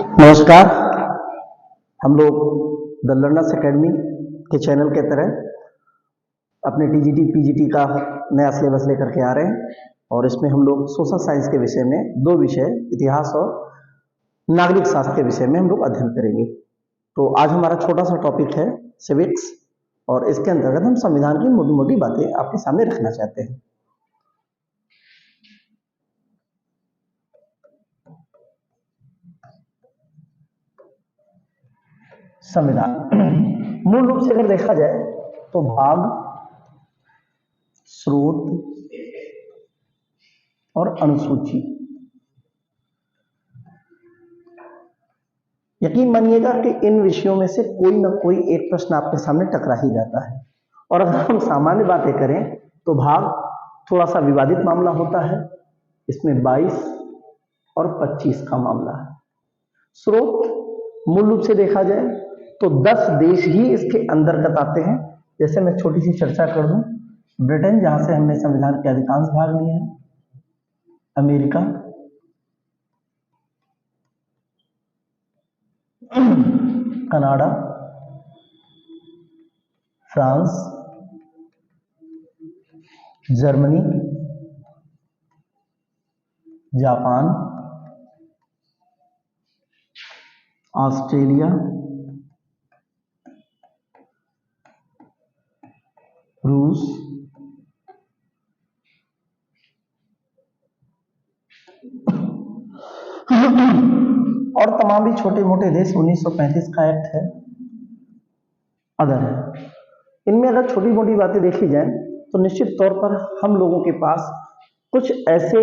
नमस्कार। हम लोग द लर्नर्स एकेडमी के चैनल के तरह अपने टीजीटी पीजीटी का नया सिलेबस लेकर के आ रहे हैं और इसमें हम लोग सोशल साइंस के विषय में दो विषय इतिहास और नागरिक शास्त्र के विषय में हम लोग अध्ययन करेंगे। तो आज हमारा छोटा सा टॉपिक है सिविक्स और इसके अंतर्गत हम संविधान की मोटी मोटी बातें आपके सामने रखना चाहते हैं। संविधान मूल रूप से अगर देखा जाए तो भाग, स्रोत और अनुसूची। यकीन मानिएगा कि इन विषयों में से कोई ना कोई एक प्रश्न आपके सामने टकरा ही जाता है। और अगर हम सामान्य बातें करें तो भाग थोड़ा सा विवादित मामला होता है, इसमें 22 और 25 का मामला है। स्रोत मूल रूप से देखा जाए तो 10 देश ही इसके अंतर्गत आते हैं। जैसे मैं छोटी सी चर्चा कर दूं, ब्रिटेन जहां से हमने संविधान के अधिकांश भाग लिए हैं, America, Canada, France, Germany, Japan, Australia, रूस, और तमाम भी छोटे मोटे देश 1935 का एक्ट है, अदर है। इनमें अगर छोटी मोटी बातें देखी जाए तो निश्चित तौर पर हम लोगों के पास कुछ ऐसे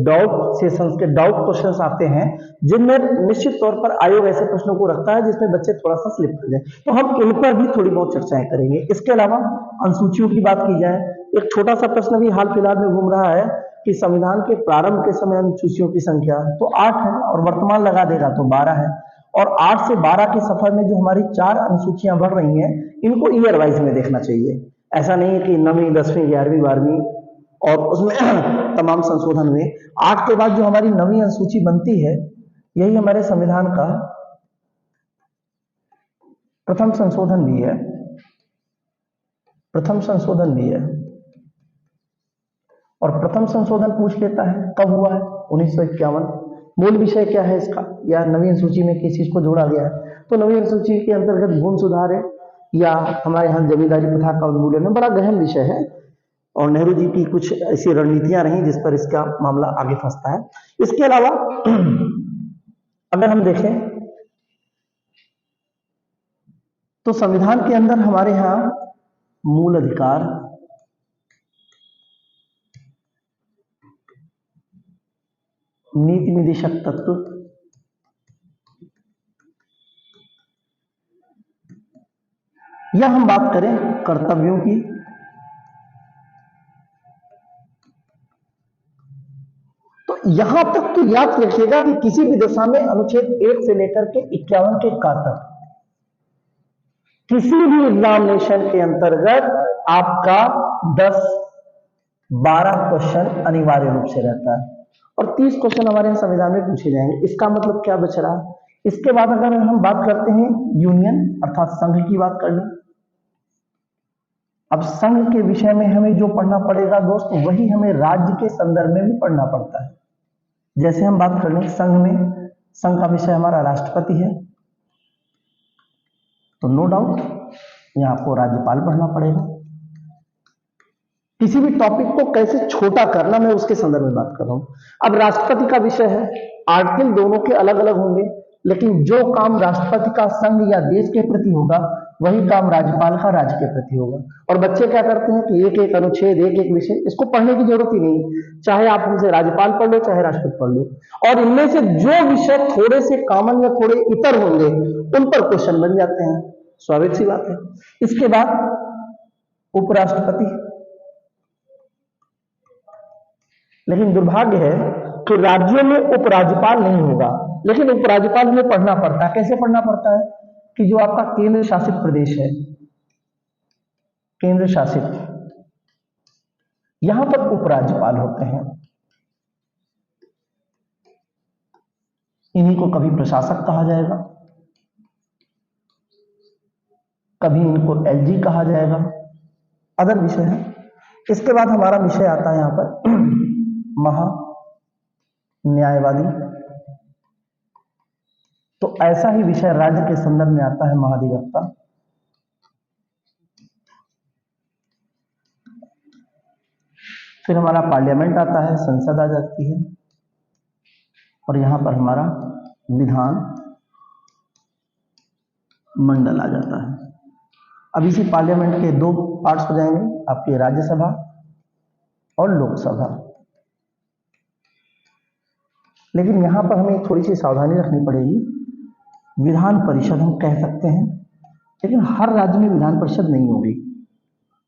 डाउट सेशंस के डाउट क्वेश्चंस आते हैं जिनमें निश्चित तौर पर आयोग ऐसे प्रश्नों को रखता है जिसमें बच्चे थोड़ा सा स्लिप कर जाए, तो हम इन पर भी थोड़ी बहुत चर्चाएं करेंगे। इसके अलावा अनुसूचियों की बात की जाए, एक छोटा सा प्रश्न भी हाल फिलहाल में घूम रहा है कि संविधान के प्रारंभ के समय अनुसूचियों की संख्या तो 8 है और वर्तमान लगा देगा तो 12 है, और 8 से 12 के सफर में जो हमारी 4 अनुसूचियां बढ़ रही हैं इनको ईयर वाइज में देखना चाहिए। ऐसा नहीं है कि 9वीं 10वीं 11वीं 12वीं और उसमें तमाम संशोधन हुए। 8 के बाद जो हमारी 9वीं अनुसूची बनती है यही हमारे संविधान का प्रथम संशोधन भी है, प्रथम संशोधन भी है। और प्रथम संशोधन पूछ लेता है कब हुआ है, 1951। मूल विषय क्या है इसका, या 9वीं अनुसूची में किस चीज को जोड़ा गया है, तो 9वीं अनुसूची के अंतर्गत भूमि सुधार है या हमारे यहाँ जमींदारी प्रथा का उन्मूलन है। बड़ा गहन विषय है और नेहरू जी की कुछ ऐसी रणनीतियां रही जिस पर इसका मामला आगे फंसता है। इसके अलावा अगर हम देखें तो संविधान के अंदर हमारे यहाँ मूल अधिकार, नीति निदेशक तत्व, या हम बात करें कर्तव्यों की, तो यहां तक तो याद रखिएगा कि किसी भी दशा में अनुच्छेद 1 से लेकर के 51 के का तक किसी भी एग्जामिनेशन के अंतर्गत आपका 10-12 क्वेश्चन अनिवार्य रूप से रहता है और 30 क्वेश्चन हमारे यहाँ संविधान में पूछे जाएंगे। इसका मतलब क्या बच रहा है। इसके बाद अगर हम बात करते हैं यूनियन अर्थात संघ की बात कर लें, अब संघ के विषय में हमें जो पढ़ना पड़ेगा दोस्त वही हमें राज्य के संदर्भ में भी पढ़ना पड़ता है। जैसे हम बात कर लें संघ में, संघ का विषय हमारा राष्ट्रपति है, तो नो डाउट यहां आपको राज्यपाल पढ़ना पड़ेगा। किसी भी टॉपिक को कैसे छोटा करना, मैं उसके संदर्भ में बात कर रहा हूं। अब राष्ट्रपति का विषय है, आर्टिकल दोनों के अलग अलग होंगे, लेकिन जो काम राष्ट्रपति का संघ या देश के प्रति होगा वही काम राज्यपाल का राज्य के प्रति होगा। और बच्चे क्या करते हैं कि एक एक अनुच्छेद, एक एक विषय, इसको पढ़ने की जरूरत ही नहीं, चाहे आप हमसे राज्यपाल पढ़ लो चाहे राष्ट्रपति पढ़ लो, और इनमें से जो विषय थोड़े से कॉमन या थोड़े इतर होंगे उन पर क्वेश्चन बन जाते हैं, स्वाभाविक सी बात है। इसके बाद उपराष्ट्रपति, लेकिन दुर्भाग्य है कि राज्यों में उपराज्यपाल नहीं होगा, लेकिन उपराज्यपाल हमें पढ़ना पड़ता है। कैसे पढ़ना पड़ता है कि जो आपका केंद्र शासित प्रदेश है, केंद्र शासित, यहां पर उपराज्यपाल होते हैं। इन्हीं को कभी प्रशासक कहा जाएगा, कभी इनको एलजी कहा जाएगा, अदर विषय है। इसके बाद हमारा विषय आता है यहां पर महा न्यायवादी। तो ऐसा ही विषय राज्य के संदर्भ में आता है महाधिवक्ता। फिर हमारा पार्लियामेंट आता है, संसद आ जाती है, और यहां पर हमारा विधान मंडल आ जाता है। अब इसी पार्लियामेंट के दो पार्ट्स हो जाएंगे, आपकी राज्यसभा और लोकसभा। लेकिन यहां पर हमें थोड़ी सी सावधानी रखनी पड़ेगी। विधान परिषद हम कह सकते हैं, लेकिन हर राज्य में विधान परिषद नहीं होगी।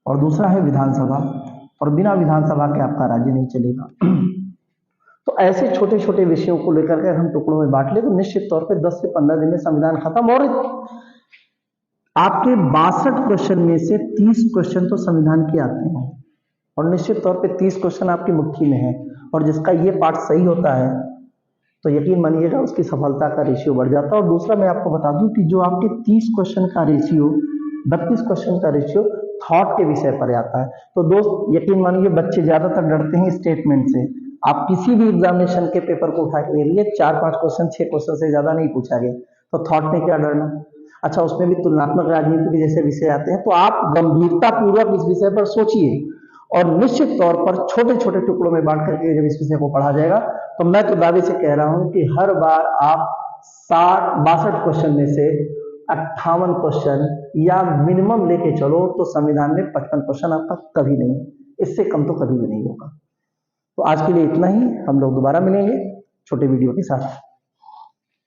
और दूसरा है विधानसभा, और बिना विधानसभा के आपका राज्य नहीं चलेगा। तो ऐसे छोटे छोटे विषयों को लेकर के हम टुकड़ों में बांट ले तो निश्चित तौर पे 10 से 15 दिन में संविधान खत्म। और आपके 62 क्वेश्चन में से 30 क्वेश्चन तो संविधान के आते हैं, और निश्चित तौर पे 30 क्वेश्चन आपकी मुट्ठी में है। और जिसका ये पार्ट सही होता है तो यकीन मानिएगा उसकी सफलता का रेशियो बढ़ जाता है। और दूसरा मैं आपको बता दूं कि जो आपके 30 क्वेश्चन का रेशियो, 32 क्वेश्चन का रेशियो थॉट के विषय पर आता है। तो दोस्त यकीन मानिए, बच्चे ज्यादातर डरते हैं स्टेटमेंट से। आप किसी भी एग्जामिनेशन के पेपर को उठा के ले लिए, 4-5 क्वेश्चन 6 क्वेश्चन से ज्यादा नहीं पूछा गया, तो थॉट में क्या डरना। अच्छा, उसमें भी तुलनात्मक राजनीति के जैसे विषय आते हैं, तो आप गंभीरता पूर्वक इस विषय पर सोचिए, और निश्चित तौर पर छोटे छोटे टुकड़ों में बांट करके जब इस विषय को पढ़ा जाएगा तो मैं तो दावे से कह रहा हूं कि हर बार आप 62 क्वेश्चन में से 58 क्वेश्चन या मिनिमम लेके चलो तो संविधान में 55 क्वेश्चन आपका कभी नहीं, इससे कम तो कभी भी नहीं होगा। तो आज के लिए इतना ही, हम लोग दोबारा मिलेंगे छोटे वीडियो के साथ।